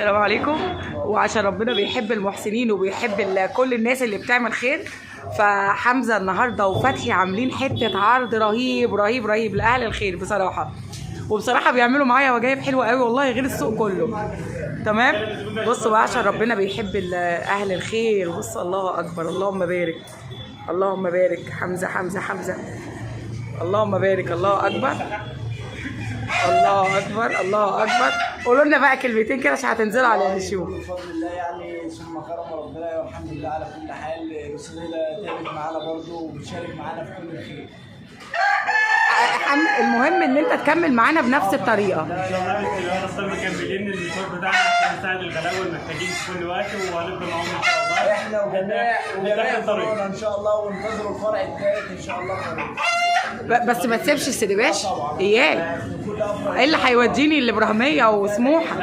السلام عليكم. وعشان ربنا بيحب المحسنين وبيحب كل الناس اللي بتعمل خير، فحمزه النهارده وفتحي عاملين حته عرض رهيب رهيب رهيب لاهل الخير بصراحه. وبصراحه بيعملوا معايا وجايب حلوه قوي والله غير السوق كله. تمام. بصوا بقى عشان ربنا بيحب اهل الخير. بص الله اكبر، اللهم بارك اللهم بارك. حمزه حمزه حمزه، اللهم بارك. الله اكبر الله اكبر الله اكبر. قولوا لنا بقى كلمتين كده عشان هتنزلوا على اليوتيوب. بفضل الله يعني ثم كرم ربنا والحمد لله على كل حال. سهيلة تعبت معانا برضه وبتشارك معانا في كل الخير. المهم ان انت تكمل معانا بنفس الطريقه. مكملين المشوار بتاعنا عشان نساعد الغلابه والمحتاجين في كل وقت، وهنفضل معاهم ان شاء الله. احنا وجميع فروعنا ان شاء الله، وانتظروا الفرع الثالث ان شاء الله قريب. بس ما تسيبش السدباش اياه، ايه اللي هيوديني الابراهيميه وسموحه.